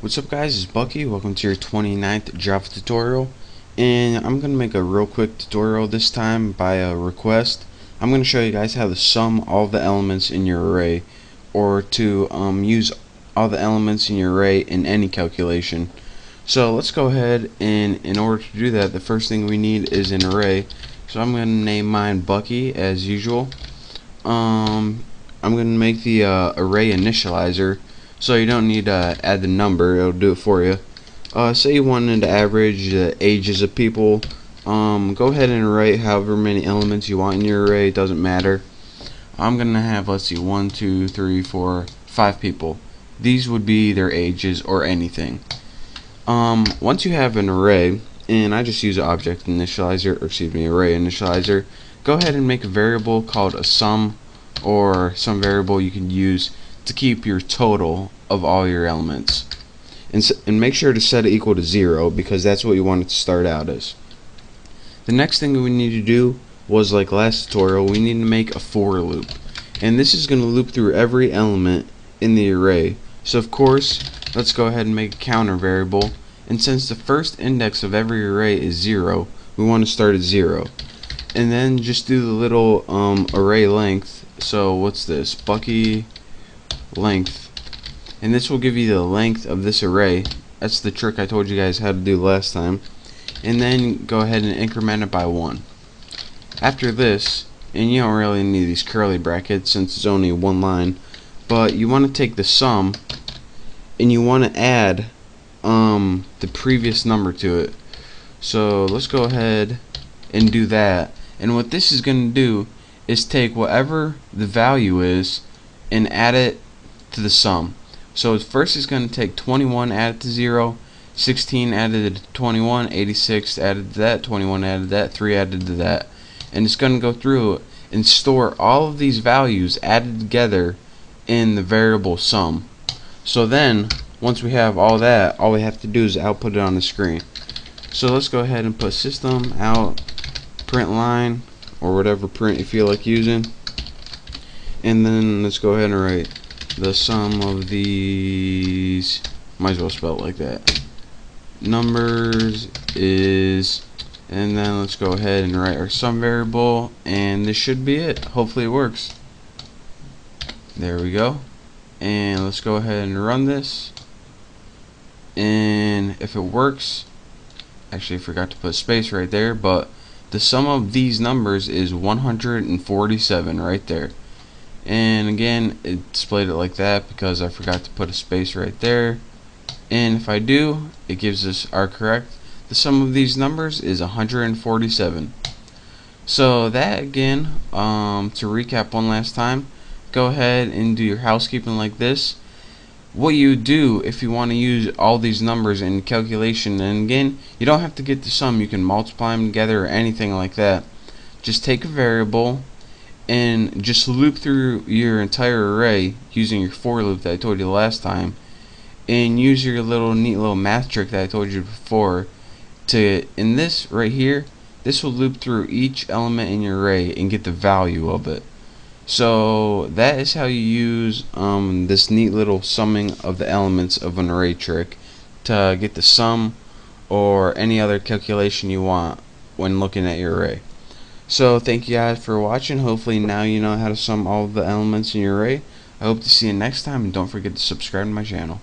What's up guys, it's Bucky. Welcome to your 29th Java tutorial, and I'm going to make a real quick tutorial this time by a request. I'm going to show you guys how to sum all the elements in your array, or to use all the elements in your array in any calculation. So let's go ahead, and in order to do that, the first thing we need is an array. So I'm going to name mine Bucky as usual. I'm going to make the array initializer, so you don't need to add the number, it'll do it for you. Say you wanted to average the ages of people. Go ahead and write however many elements you want in your array, it doesn't matter. I'm gonna have, let's see, 1, 2, 3, 4, 5 people. These would be their ages or anything. Once you have an array, and I just use an object initializer, or excuse me, array initializer, go ahead and make a variable called a sum, or some variable you can use to keep your total of all your elements, and make sure to set it equal to 0, because that's what you want it to start out as. The next thing we need to do was, like last tutorial, we need to make a for loop, and this is going to loop through every element in the array. So of course, let's go ahead and make a counter variable, and since the first index of every array is 0, we want to start at 0, and then just do the little array length. So what's this? Bucky length, and this will give you the length of this array. That's the trick I told you guys how to do last time. And then go ahead and increment it by 1. After this, and you don't really need these curly brackets since it's only one line, but you want to take the sum and you want to add the previous number to it. So let's go ahead and do that, and what this is going to do is take whatever the value is and add it to the sum. So first it's going to take 21, add it to 0, 16 added to 21, 86 added to that, 21 added to that, 3 added to that, and it's going to go through and store all of these values added together in the variable sum. So then once we have all that, all we have to do is output it on the screen. So let's go ahead and put system out print line, or whatever print you feel like using, and then let's go ahead and write the sum of these, might as well spell it like that, numbers is, and then let's go ahead and write our sum variable, and this should be it. Hopefully it works. There we go. And let's go ahead and run this, and if it works, actually I forgot to put a space right there, but the sum of these numbers is 147 right there. And again, it displayed it like that because I forgot to put a space right there. And if I do, it gives us our correct. The sum of these numbers is 147. So that, again, to recap one last time, go ahead and do your housekeeping like this. What you do if you want to use all these numbers in calculation, and again, you don't have to get the sum, you can multiply them together or anything like that. Just take a variable and just loop through your entire array using your for loop that I told you last time, and use your neat little math trick that I told you before to, in this right here, this will loop through each element in your array and get the value of it. So that is how you use this neat little summing of the elements of an array trick to get the sum or any other calculation you want when looking at your array. So thank you guys for watching. Hopefully now you know how to sum all of the elements in your array. I hope to see you next time, and don't forget to subscribe to my channel.